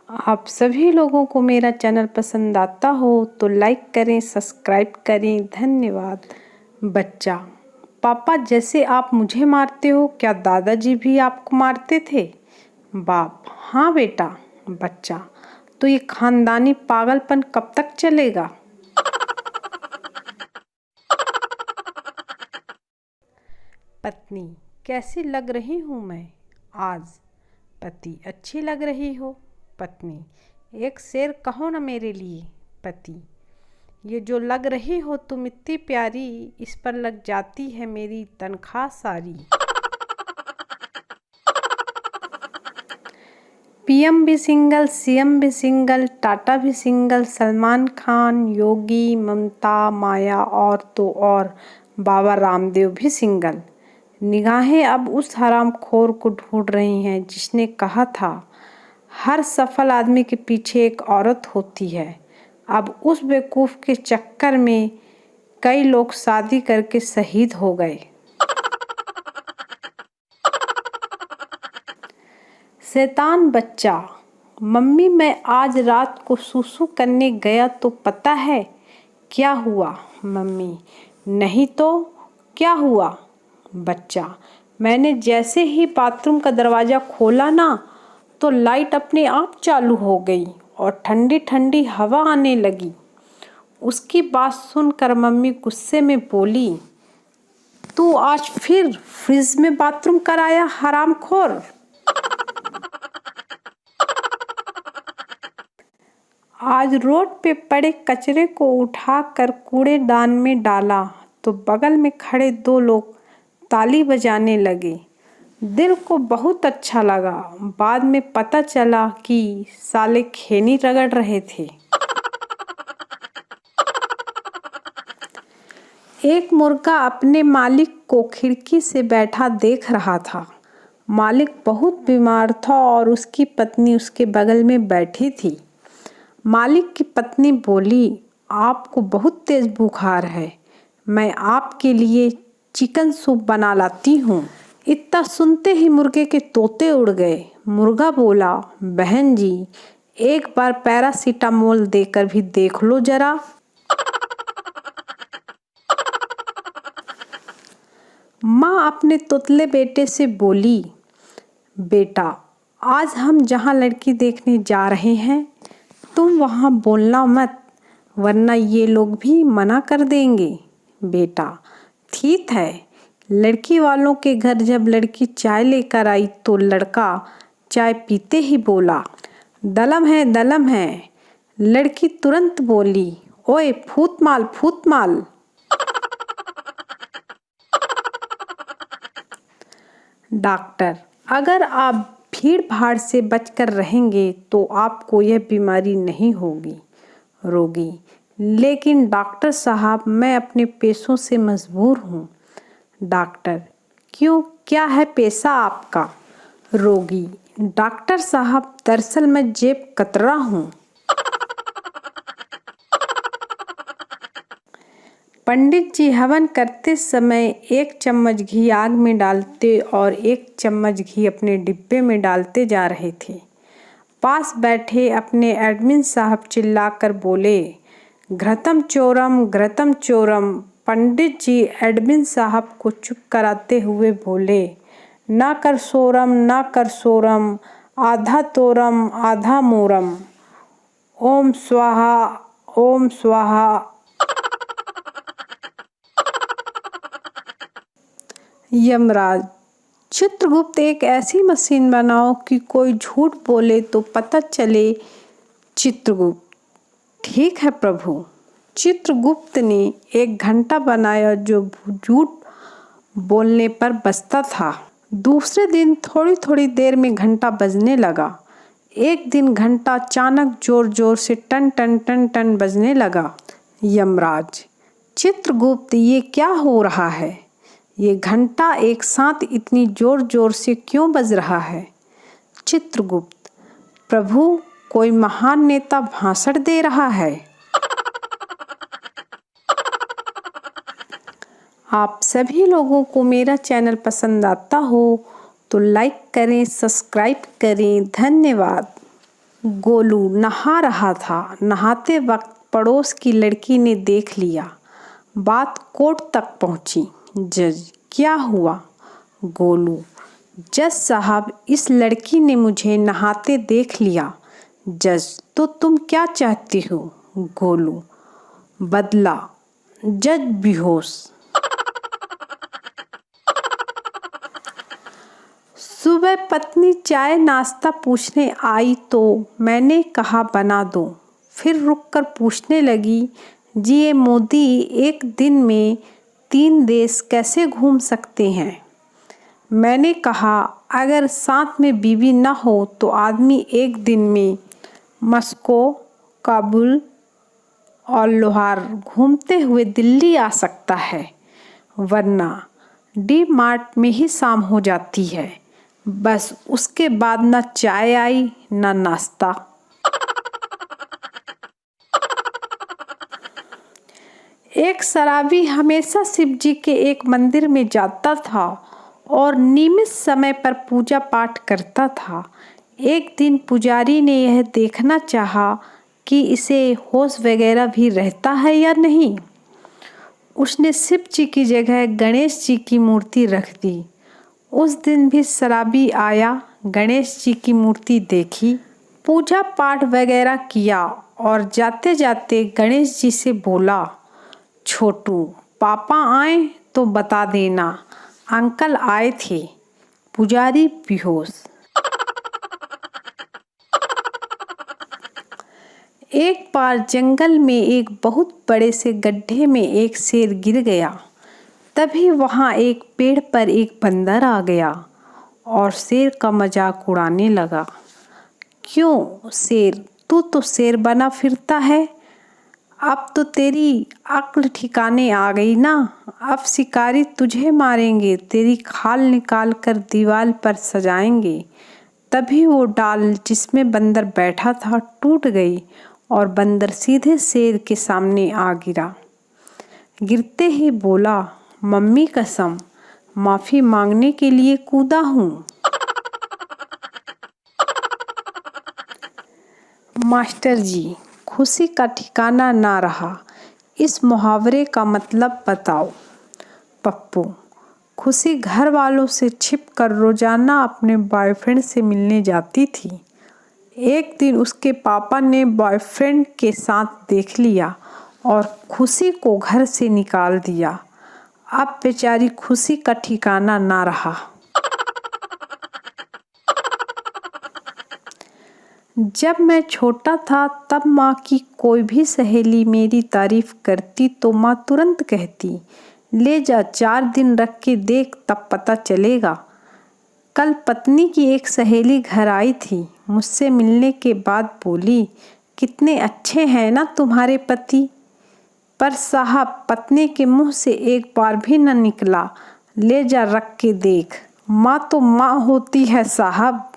आप सभी लोगों को मेरा चैनल पसंद आता हो तो लाइक करें, सब्सक्राइब करें। धन्यवाद। बच्चा: पापा, जैसे आप मुझे मारते हो, क्या दादाजी भी आपको मारते थे? बाप: हाँ बेटा। बच्चा: तो ये खानदानी पागलपन कब तक चलेगा? पत्नी: कैसी लग रही हूँ मैं आज? पति: अच्छी लग रही हो। पत्नी: एक शेर कहो ना मेरे लिए। पति: ये जो लग रही हो तुम इतनी प्यारी, इस पर लग जाती है मेरी तनख्वाह सारी। पीएम भी सिंगल, सीएम भी सिंगल, टाटा भी सिंगल, सलमान खान, योगी, ममता, माया और तो और बाबा रामदेव भी सिंगल। निगाहें अब उस हरामखोर को ढूंढ रही हैं जिसने कहा था हर सफल आदमी के पीछे एक औरत होती है। अब उस बेवकूफ़ के चक्कर में कई लोग शादी करके शहीद हो गए। शैतान बच्चा: मम्मी, मैं आज रात को सूसू करने गया तो पता है क्या हुआ? मम्मी: नहीं तो क्या हुआ? बच्चा: मैंने जैसे ही बाथरूम का दरवाज़ा खोला ना, तो लाइट अपने आप चालू हो गई और ठंडी ठंडी हवा आने लगी। उसकी बात सुनकर मम्मी गुस्से में बोली, तू आज फिर फ्रिज में बाथरूम कराया हरामखोर। आज रोड पे पड़े कचरे को उठाकर कूड़ेदान में डाला तो बगल में खड़े दो लोग ताली बजाने लगे। दिल को बहुत अच्छा लगा। बाद में पता चला कि साले खैनी रगड़ रहे थे। एक मुर्गा अपने मालिक को खिड़की से बैठा देख रहा था। मालिक बहुत बीमार था और उसकी पत्नी उसके बगल में बैठी थी। मालिक की पत्नी बोली, आपको बहुत तेज बुखार है, मैं आपके लिए चिकन सूप बना लाती हूँ। इतना सुनते ही मुर्गे के तोते उड़ गए। मुर्गा बोला, बहन जी, एक बार पैरासीटामोल देकर भी देख लो जरा। माँ अपने तोतले बेटे से बोली, बेटा, आज हम जहाँ लड़की देखने जा रहे हैं, तुम वहाँ बोलना मत, वरना ये लोग भी मना कर देंगे। बेटा: ठीक है। लड़की वालों के घर जब लड़की चाय लेकर आई तो लड़का चाय पीते ही बोला, दलम है, दलम है। लड़की तुरंत बोली, ओए फूतमाल, फूतमाल। डॉक्टर: अगर आप भीड़ भाड़ से बचकर रहेंगे तो आपको यह बीमारी नहीं होगी। रोगी: लेकिन डॉक्टर साहब, मैं अपने पैसों से मजबूर हूँ। डॉक्टर: क्यों, क्या है पैसा आपका? रोगी: डॉक्टर साहब, दरअसल मैं जेब कतरा हूँ। पंडित जी हवन करते समय एक चम्मच घी आग में डालते और एक चम्मच घी अपने डिब्बे में डालते जा रहे थे। पास बैठे अपने एडमिन साहब चिल्लाकर बोले, घृतम चोरम, घृतम चोरम। पंडित जी एडमिन साहब को चुप कराते हुए बोले, ना कर सोरम, ना कर सोरम, आधा तोरम आधा मोरम। ओम स्वाहा, ओम स्वाहा। यमराज: चित्रगुप्त, एक ऐसी मशीन बनाओ कि कोई झूठ बोले तो पता चले चित्रगुप्त। ठीक है प्रभु। चित्रगुप्त ने एक घंटा बनाया जो झूठ बोलने पर बजता था। दूसरे दिन थोड़ी थोड़ी देर में घंटा बजने लगा। एक दिन घंटा अचानक जोर जोर से टन टन टन टन बजने लगा। यमराज: चित्रगुप्त, ये क्या हो रहा है? ये घंटा एक साथ इतनी जोर जोर से क्यों बज रहा है? चित्रगुप्त: प्रभु, कोई महान नेता भाषण दे रहा है। आप सभी लोगों को मेरा चैनल पसंद आता हो तो लाइक करें, सब्सक्राइब करें। धन्यवाद। गोलू नहा रहा था। नहाते वक्त पड़ोस की लड़की ने देख लिया। बात कोर्ट तक पहुंची। जज, क्या हुआ? गोलू, जज साहब, इस लड़की ने मुझे नहाते देख लिया। जज, तो तुम क्या चाहती हो? गोलू, बदला। जज बेहोश। सुबह पत्नी चाय नाश्ता पूछने आई तो मैंने कहा बना दो। फिर रुककर पूछने लगी, जी ये मोदी एक दिन में 3 देश कैसे घूम सकते हैं? मैंने कहा अगर साथ में बीवी न हो तो आदमी एक दिन में मस्को, काबुल और लाहौर घूमते हुए दिल्ली आ सकता है, वरना डी मार्ट में ही शाम हो जाती है। बस उसके बाद न चाय आई न नाश्ता। एक शराबी हमेशा शिव जी के एक मंदिर में जाता था और नियमित समय पर पूजा पाठ करता था। एक दिन पुजारी ने यह देखना चाहा कि इसे होश वगैरह भी रहता है या नहीं। उसने शिव जी की जगह गणेश जी की मूर्ति रख दी। उस दिन भी शराबी आया, गणेश जी की मूर्ति देखी, पूजा पाठ वगैरह किया और जाते जाते गणेश जी से बोला, छोटू, पापा आए तो बता देना, अंकल आए थे। पुजारी बेहोश। एक बार जंगल में एक बहुत बड़े से गड्ढे में एक शेर गिर गया। तभी वहाँ एक पेड़ पर एक बंदर आ गया और शेर का मजाक उड़ाने लगा। क्यों शेर, तू तो शेर बना फिरता है, अब तो तेरी अक्ल ठिकाने आ गई ना। अब शिकारी तुझे मारेंगे, तेरी खाल निकाल कर दीवार पर सजाएंगे। तभी वो डाल जिसमें बंदर बैठा था टूट गई और बंदर सीधे शेर के सामने आ गिरा। गिरते ही बोला, मम्मी कसम, माफी मांगने के लिए कूदा हूँ। मास्टर जी, खुशी का ठिकाना ना रहा, इस मुहावरे का मतलब बताओ। पप्पू, खुशी घर वालों से छिपकर रोजाना अपने बॉयफ्रेंड से मिलने जाती थी। एक दिन उसके पापा ने बॉयफ्रेंड के साथ देख लिया और खुशी को घर से निकाल दिया। अब बेचारी खुशी का ठिकाना ना रहा। जब मैं छोटा था तब माँ की कोई भी सहेली मेरी तारीफ करती तो माँ तुरंत कहती, ले जा 4 दिन रख के देख तब पता चलेगा। कल पत्नी की एक सहेली घर आई थी। मुझसे मिलने के बाद बोली, कितने अच्छे हैं ना तुम्हारे पति। पर साहब पत्नी के मुंह से एक बार भी न निकला, ले जा रख के देख। माँ तो माँ होती है साहब।